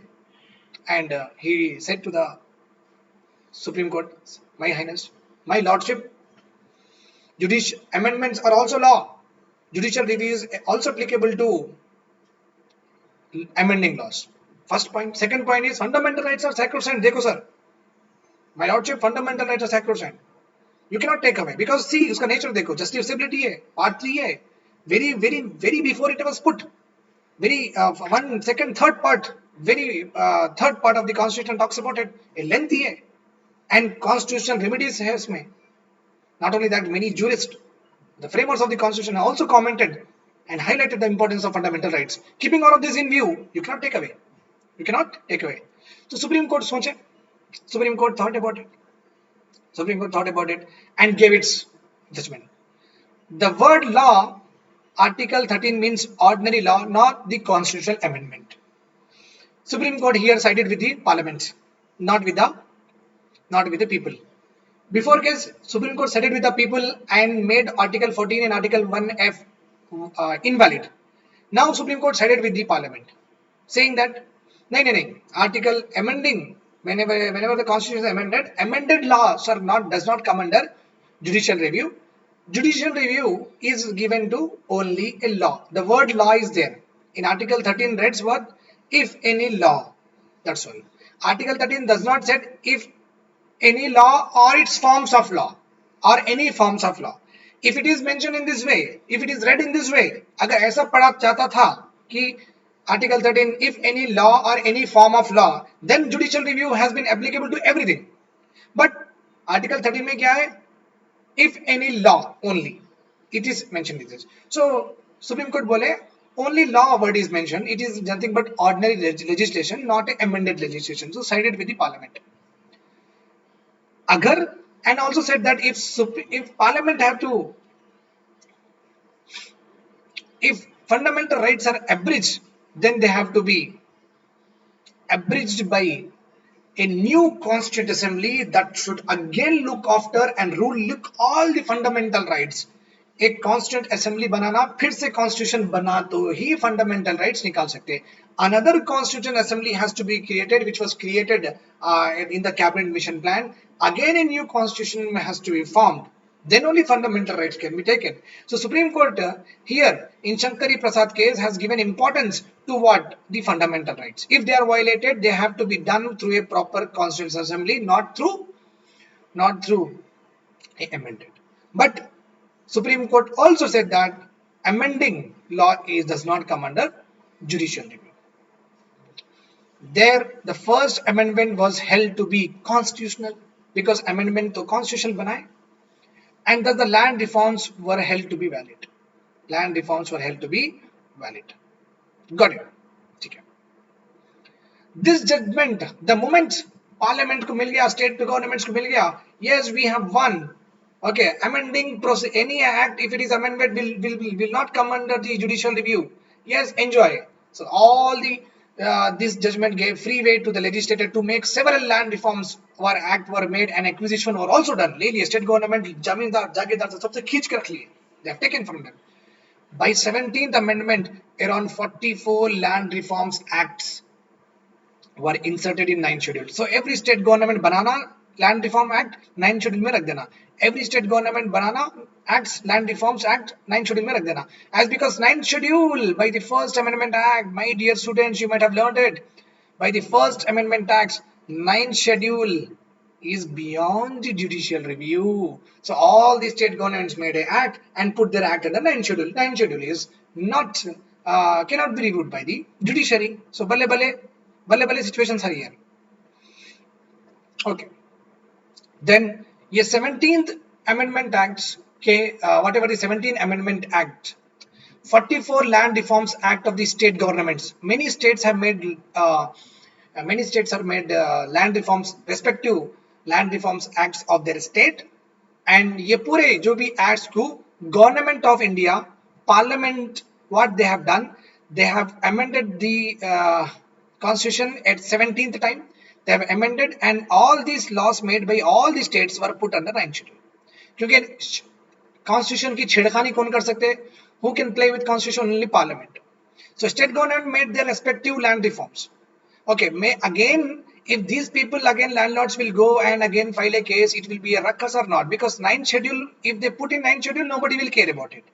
and he said to the Supreme Court, My Highness, My Lordship, judicial amendments are also law. Judicial review is also applicable to amending laws. First point. Second point is fundamental rights are sacrosanct. देखो sir, My Lordship, fundamental rights are sacrosanct. You cannot take away because see उसका nature देखो, justiciability है, part 3 है, very before it was put, very one second third part, very third part of the constitution talks about it, a lengthy है, and constitutional remedies है इसमें. Not only that, many jurists, the framers of the constitution, have also commented and highlighted the importance of fundamental rights. Keeping all of this in view, you cannot take away. You cannot take away. So Supreme Court सोचे, Supreme Court thought about it. Supreme Court thought about it and gave its judgment. The word law, Article 13 means ordinary law, not the constitutional amendment. Supreme Court here sided with the parliament, not with the people. Before case, Supreme Court sided with the people and made Article 14 and Article 1F invalid. Now Supreme Court sided with the parliament, saying that no, Article amending, whenever the constitution is amended laws does not come under judicial review. Judicial review is given to only a law. The word law is there. In Article 13 reads what? If any law. That's all. Article 13 does not say if any law or its forms of law or any forms of law. If it is mentioned in this way, if it is read in this way, अगर ऐसा पढ़ा चाहता था कि Article 13, if any law or any form of law, then judicial review has been applicable to everything. But Article 13 में क्या है? If any law only, it is mentioned in this. So Supreme Court बोले only law word is mentioned. It is nothing but ordinary legislation, not amended legislation. So sided with the parliament. Agar, and also said that if parliament have to, if fundamental rights are abridged, then they have to be abridged by a new constituent assembly that should again look after and look all the fundamental rights. एक constituent assembly बनाना, फिर से constitution बना तो ही fundamental rights निकाल सकते. Another constituent assembly has to be created, which was created in the cabinet mission plan. Again a new constitution has to be formed. Then only fundamental rights can be taken. So Supreme Court here in Shankari Prasad case has given importance to what? The fundamental rights. If they are violated, they have to be done through a proper constituent assembly, not through not through amended. But Supreme Court also said that amending law does not come under judicial review. There, the first amendment was held to be constitutional because amendment to constitution बनाए, and thus the land reforms were held to be valid. Land reforms were held to be valid. Got it? ठीक है. This judgment, the moment Parliament को मिल गया, state governments को मिल गया, yes, we have won. Okay, amending process, any act, if it is amended, will not come under the judicial review. Yes, enjoy. So all this judgment gave free way to the legislature to make several land reforms were made and acquisition were also done. ले state government जमींदार जागीरदार से सबसे खींच के रख लिए. They have taken from them. By 17th Amendment, around 44 land reforms acts were inserted in 9th schedule. So every state government banana land reform act 9th schedule में रख देना. Every state government banana acts land reforms act 9th schedule में रख देना. As because 9th schedule by the first amendment act, my dear students, you might have learned it. By the first amendment act, 9th schedule is beyond the judicial review. So all the state governments made an act and put their act under 9th schedule. 9th schedule is not cannot be reviewed by the judiciary. So बल्ले situations are here. Okay. Then ये 17th Amendment Acts के whatever the 17th Amendment Act, 44 Land Reforms Act of the state governments. Many states have made land reforms, respective land reforms acts of their state, and ये पूरे जो भी acts को Government of India, Parliament, what they have done, they have amended the Constitution at 17th time. They have amended, and all these laws made by all the states were put under 9th schedule. क्योंकि Constitution की छेड़खानी कौन कर सकते? Who can play with Constitution? Only Parliament. So state government made their respective land reforms. Okay, again, if these people again landlords will go and again file a case, it will be a ruckus or not, because 9th schedule, if they put in 9th schedule, nobody will care about it.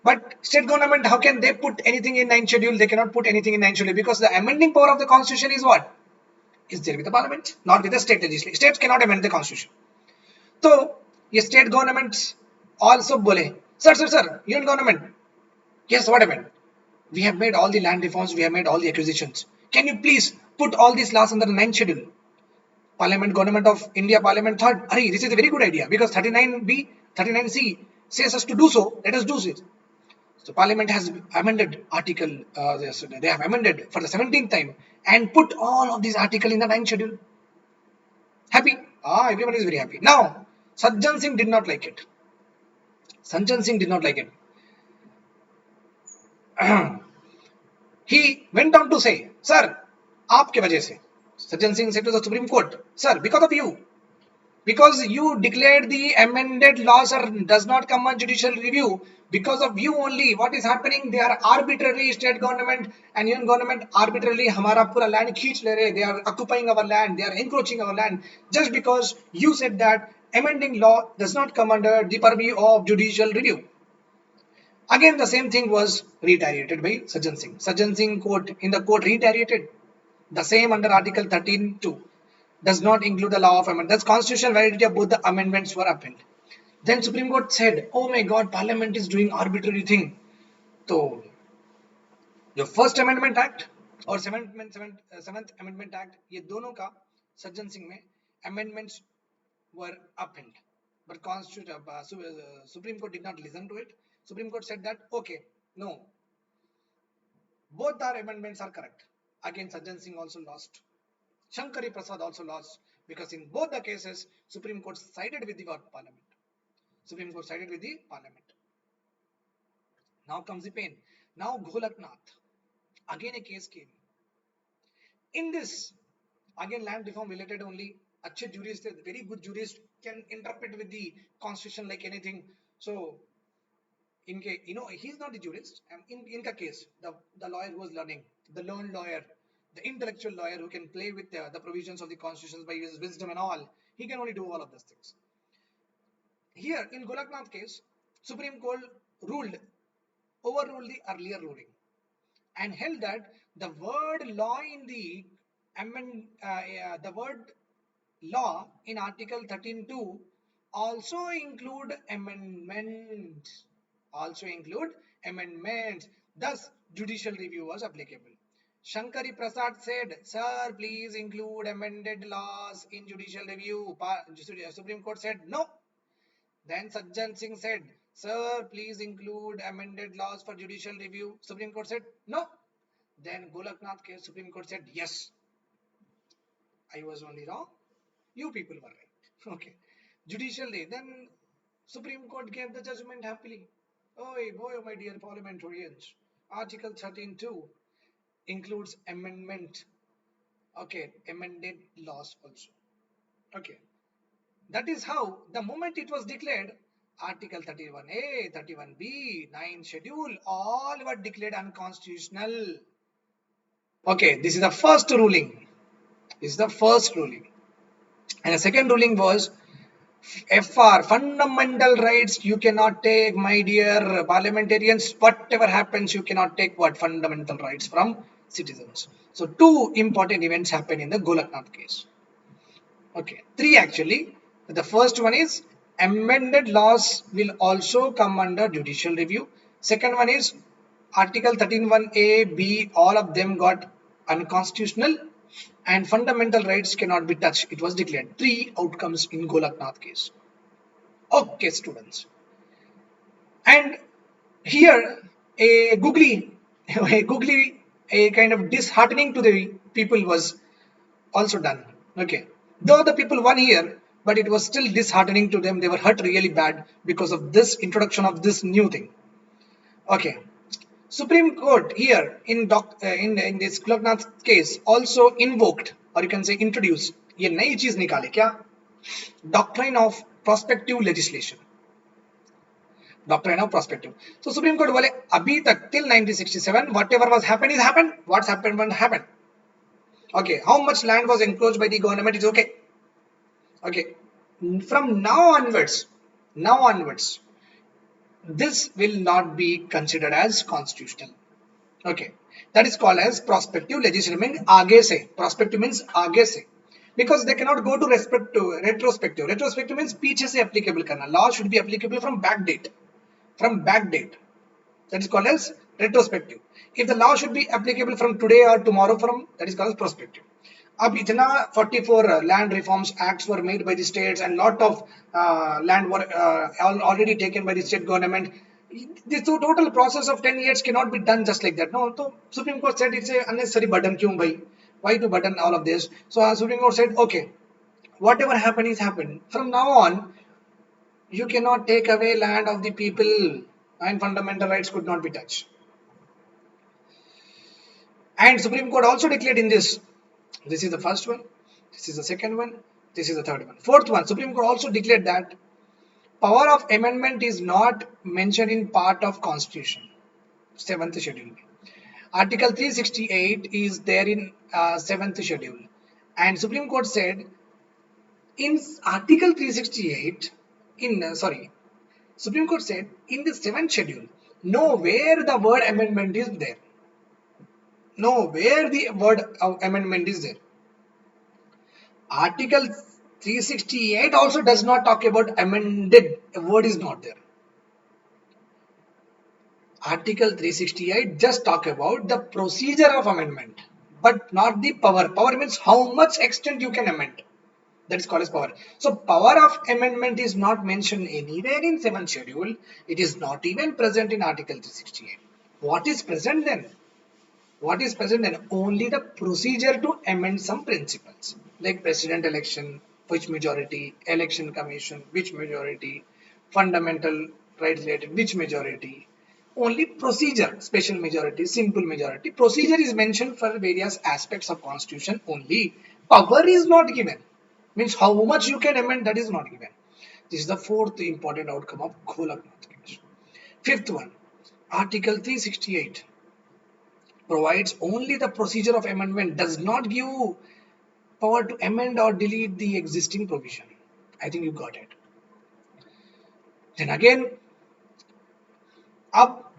But state government, how can they put anything in 9th schedule? They cannot put anything in 9th schedule because the amending power of the constitution is what? Is there with the parliament, not with the state legislature. States cannot amend the constitution. So, ये state governments also बोले, sir, union government, yes, what happened? We have made all the land reforms, we have made all the acquisitions. Can you please put all these laws under the 9th schedule? Parliament, Government of India, Parliament thought, Ari, this is a very good idea because 39B, 39C says us to do so. Let us do this. So Parliament has amended article, they have amended for the 17th time and put all of these articles in the 9th schedule. Happy? Everybody is very happy. Now, Sajjan Singh did not like it. Sajjan Singh did not like it. He went on to say, sir, आपके वजह से. Sajjan Singh said to the Supreme Court, sir, because of you, because you declared the amended laws does not come on judicial review, because of you only, what is happening? They are arbitrarily, state government and union government arbitrarily हमारा पूरा land खींच ले रहे. They are occupying our land, they are encroaching our land, just because you said that amending law does not come under the purview of judicial review. Again, the same thing was retaliated by Sajjan Singh. Sajjan Singh in the court retaliated. The same under Article 13(2) does not include the law of amendment. Thus, constitutional validity of both the amendments were upheld. Then Supreme Court said, "Oh my God, Parliament is doing arbitrary thing." So, the First Amendment Act और Seventh Amendment Act, ये दोनों का सज्जन सिंह में amendments were upheld, but Supreme Court did not listen to it. Supreme Court said that, okay, no, both our amendments are correct. Again, Sajjan Singh also lost. Shankari Prasad also lost, because in both the cases, Supreme Court sided with the Parliament. Supreme Court sided with the Parliament. Now comes the pain. Now Golaknath. Again a case came. In this, again land reform related only. अच्छे jurists, very good jurists can interpret with the constitution like anything. So, he's not a jurist. In the case, the lawyer who was learning, the learned lawyer, the intellectual lawyer who can play with the provisions of the constitutions by his wisdom and all, he can only do all of these things. Here, in Golaknath case, Supreme Court overruled the earlier ruling and held that the word law in the word law in Article 13(2) also include amendments. Also include amendments. Thus, judicial review was applicable. Shankari Prasad said, "Sir, please include amended laws in judicial review." Supreme Court said, "No." Then Sajjan Singh said, "Sir, please include amended laws for judicial review." Supreme Court said, "No." Then Golaknath case, Supreme Court said, "Yes, I was only wrong. You people were right." Okay. Judicially, then Supreme Court gave the judgment happily. Oh boy, oh my dear parliamentarians. Article 13(2) includes amendment. Okay, amended laws also. Okay. That is how the moment it was declared, Article 31A, 31B, 9 schedule, all were declared unconstitutional. Okay, this is the first ruling. This is the first ruling. And the second ruling was FR, fundamental rights you cannot take, my dear parliamentarians. Whatever happens, you cannot take what? Fundamental rights from citizens. So two important events happen in the Golaknath case. Okay, three actually. The first one is amended laws will also come under judicial review. Second one is Article 13(1)A, B, all of them got unconstitutional and fundamental rights cannot be touched. It was declared. Three outcomes in Golaknath case. Okay, students. And here a googly, a kind of disheartening to the people was also done. Okay. Though the people won here, but it was still disheartening to them. They were hurt really bad because of this introduction of this new thing. Okay. Supreme Court here in this Golaknath case also invoked, or you can say introduced, ये नई चीज निकाले क्या? Doctrine of prospective legislation. Doctrine of prospective. So Supreme Court बोले अभी तक till 1967 whatever was happened is happened. What's happened happened. Okay, how much land was encroached by the government is okay. Okay, from now onwards, this will not be considered as constitutional. Okay, that is called as prospective legislation. Means आगे से. Prospective means आगे से. Because they cannot go to retrospective. Retrospective means पीछे से applicable करना. Law should be applicable from back date. From back date. That is called as retrospective. If the law should be applicable from today or tomorrow from, that is called as prospective. अब इतना 44 land reforms acts were made by the states and lot of land were already taken by the state government. This total process of 10 years cannot be done just like that. No, so Supreme Court said it's a unnecessary burden. क्यों भाई? Why to burden all of this? So Supreme Court said, okay, whatever happened is happened. From now on, you cannot take away land of the people and fundamental rights could not be touched. And Supreme Court also declared in this. This is the first one. This is the second one. This is the third one. Fourth one, Supreme Court also declared that power of amendment is not mentioned in part of Constitution. 7th schedule. Article 368 is there in 7th schedule. And Supreme Court said in Article 368, Supreme Court said in the 7th schedule, nowhere the word amendment is there. Nowhere the word amendment is there. Article 368 also does not talk about amended. A word is not there. Article 368 just talk about the procedure of amendment, but not the power. Power means how much extent you can amend. That is called as power. So power of amendment is not mentioned anywhere in 7th schedule. It is not even present in Article 368. What is present then? What is present then? Only the procedure to amend some principles like president election, which majority, election commission, which majority, fundamental rights related, which majority. Only procedure, special majority, simple majority. Procedure is mentioned for various aspects of constitution only. Power is not given. Means how much you can amend, that is not given. This is the fourth important outcome of Golaknath case. Fifth one, Article 368 provides only the procedure of amendment, does not give power to amend or delete the existing provision. I think you got it. Then again, up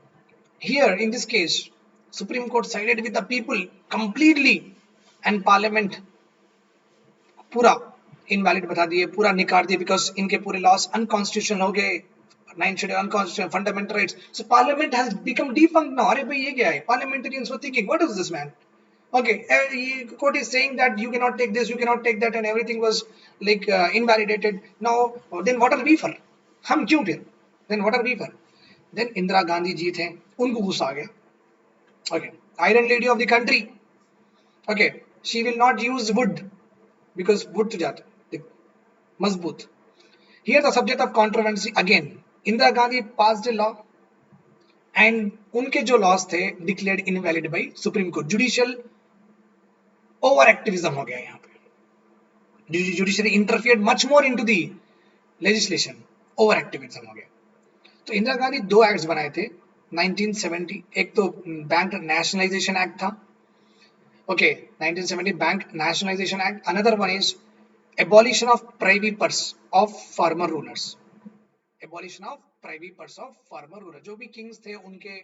here in this case, Supreme Court sided with the people completely and Parliament pura. Invalid बता दिए, पूरा निकाल दिए, because इनके पूरे loss unconstitutional हो गए, 9th schedule unconstitutional, fundamental rights. So parliament has become defunct now. अरे भाई ये क्या है? Parliamentarians were thinking, what is this man? Okay, court is saying that you cannot take this, you cannot take that, and everything was like invalidated. Now, then what are we for? हम क्यों फिर? Then what are we for? Then Indira Gandhi ji थे, उनको गुस्सा आ गया. Okay, iron lady of the country. Okay, she will not use wood because wood to जाता है, मजबूत. Here the subject of controversy again. Indira Gandhi passed a law and उनके जो laws थे declared invalid by Supreme Court. Judicial over activism हो गया यहाँ पे. Judiciary interfered much more into the legislation. Over activism हो गया. तो इंदिरा गांधी दो एक्ट्स बनाए थे 1970. एक तो बैंक नेशनलाइजेशन एक्ट था. Okay, 1970 Bank Nationalization Act. Another one is abolition of privy purse of farmer rulers. Abolition of privy purse of farmer ruler. जो भी किंग्स थे उनके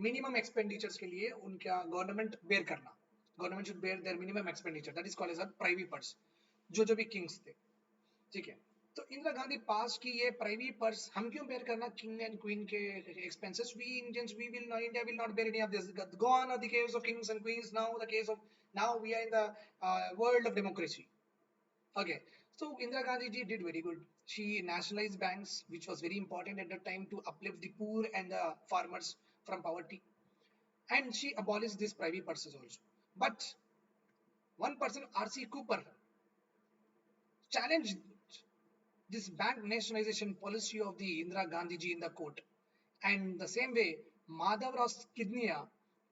मिनिमम एक्सपेंडिचर्स के लिए उनका गवर्नमेंट बेयर करना. Government should bear their minimum expenditure. That is called as a privy purse. जो भी किंग्स थे, ठीक है. तो इंदिरा गांधी पास की ये प्राइवी पर्स हम क्यों बेयर करना किंग एंड क्वीन के expenses. We Indians we will not, India will not bear any of this. Gone are the case of kings and queens. Now the case of, now we are in the world of democracy. Okay, so Indira Gandhi ji did very good. She nationalized banks, which was very important at that time to uplift the poor and the farmers from poverty. And she abolished these private purses also. But one person, R.C. Cooper, challenged this bank nationalization policy of the Indira Gandhi ji in the court. And the same way, Madhav Rao Skidnia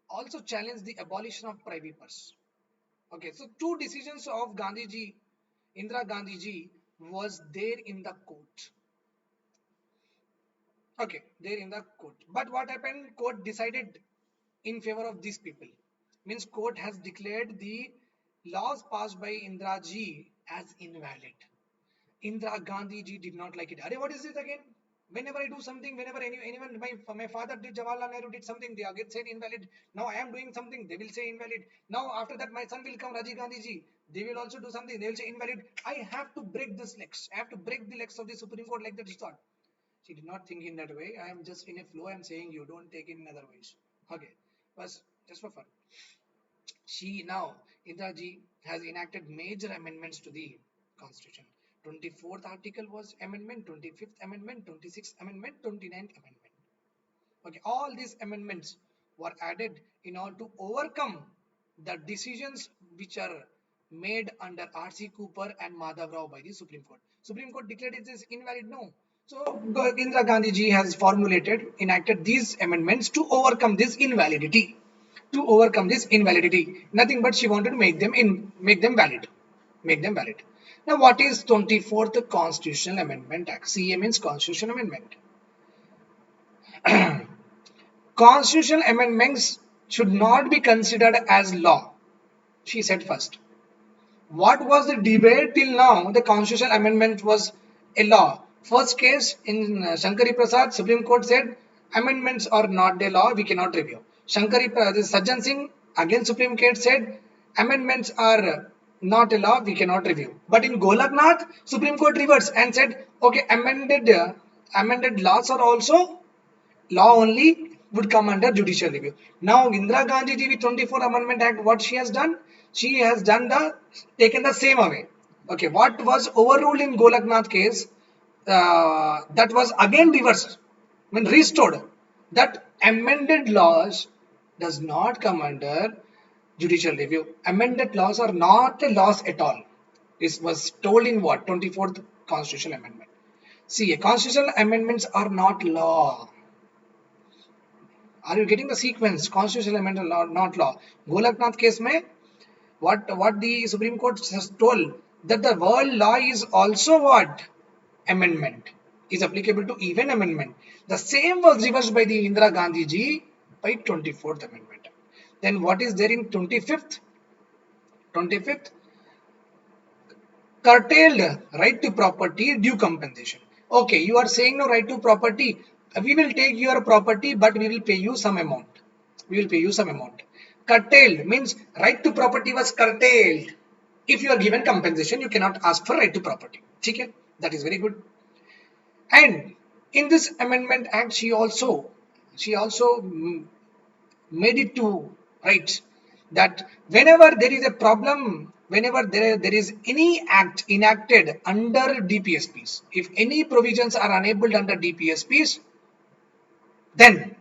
also challenged the abolition of private purse. Okay, so two decisions of Gandhi ji, Indira Gandhi ji, was there in the court. Okay, there in the court. But what happened? Court decided in favor of these people. Means court has declared the laws passed by Indira ji as invalid. Indira Gandhi ji did not like it. Arey, what is it again? Whenever I do something, whenever anyone, my father did, Jawaharlal Nehru did something, they again said invalid. Now I am doing something, they will say invalid. Now after that, my son will come, Rajiv Gandhi ji. They will also do something, they will say invalid. I have to break this legs. I have to break the legs of the Supreme Court, like that. She thought. She did not think in that way. I am just in a flow. I am saying you don't take it in other ways. Okay, but just for fun. She now, Indira ji, has enacted major amendments to the Constitution. 24th article was amendment, 25th amendment, 26th amendment, 29th amendment. Okay, all these amendments were added in order to overcome the decisions which are made under R.C. Cooper and Madhav Rao by the Supreme Court. Supreme Court declared it is invalid. No. So Indira Gandhi ji has formulated, enacted these amendments to overcome this invalidity. To overcome this invalidity, nothing but she wanted to make them valid. Make them valid. Now, what is 24th Constitutional Amendment Act? CA means Constitutional Amendment. Constitutional amendments should not be considered as law, she said first. What was the debate till now? The constitutional amendment was a law. First case in Shankari Prasad, Supreme Court said amendments are not a law, we cannot review. Sajjan Singh, again Supreme Court said amendments are not a law, we cannot review. But in Golaknath, Supreme Court reversed and said, okay, amended laws are also law only, would come under judicial review. Now Indira Gandhi ji with 24th Amendment Act, what she has done? She has taken the same away. Okay, what was overruled in Golaknath case, that was again reversed, restored. That amended laws does not come under judicial review. Amended laws are not a laws at all. This was told in what? 24th Constitutional Amendment. See, constitutional amendments are not law. Are you getting the sequence? Constitutional amendment law, not law. Golaknath case mein, what the Supreme Court has told, that the word law is also what? Amendment. Is applicable to even amendment. The same was reversed by the Indira Gandhi ji by 24th Amendment. Then what is there in 25th? 25th, curtailed right to property, due compensation. Okay, you are saying no right to property. We will take your property, but we will pay you some amount. We will pay you some amount. Curtailed means right to property was curtailed. if you are given compensation, you cannot ask for right to property. Okay, that is very good. And in this amendment act, she also made it to right that whenever there is a problem, whenever there is any act enacted under DPSPs, if any provisions are enabled under DPSPs, then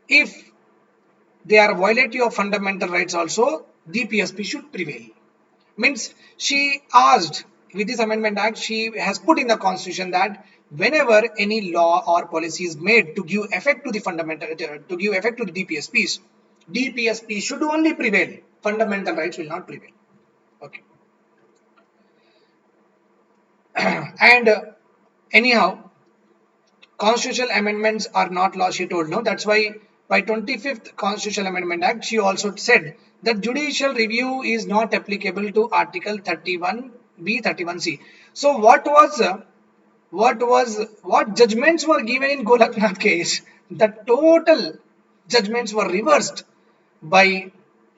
if they are violative of fundamental rights also, DPSP should prevail. Means she asked, with this amendment act, she has put in the constitution that whenever any law or policy is made to give effect to the fundamental, to give effect to the DPSPs, DPSP should only prevail. Fundamental rights will not prevail. Okay. And anyhow, constitutional amendments are not law, she told. No, that's why by 25th Constitutional Amendment Act, she also said that judicial review is not applicable to Article 31B, 31C. So what judgments were given in Golaknath case? The total judgments were reversed by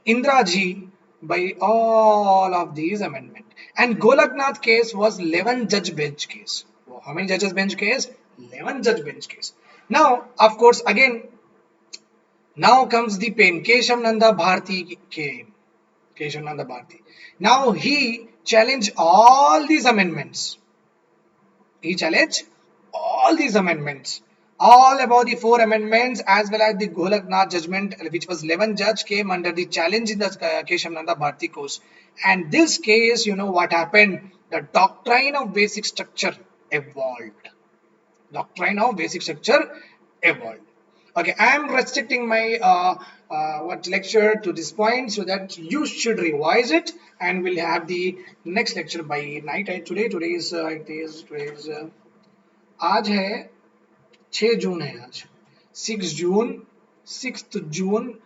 Indraji by all of these amendments. And Golaknath case was 11 judge bench case. How many judges bench case? 11 judge bench case. Now, of course, again, now comes the pain. Keshav Nanda Bharti came. Keshav Nanda Bharti. Now he challenged all these amendments. He challenged all these amendments. All about the 4 amendments as well as the Golaknath judgment, which was 11 judge, came under the challenge in the Keshav Nanda Bharti case. And this case, you know what happened? The doctrine of basic structure evolved. Doctrine of basic structure evolved. Okay, I am restricting my what lecture to this point so that you should revise it, and we'll have the next lecture by night. Today is आज है 6 जून है आज 6th June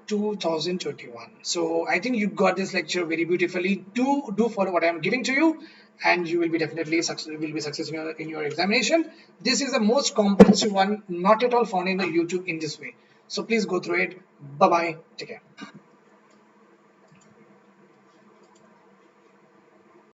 2021. So I think you got this lecture very beautifully. Do follow what I am giving to you, and you will be definitely successful in your examination. This is the most comprehensive one, not at all found in the YouTube in this way. So please go through it. Bye bye. Take care.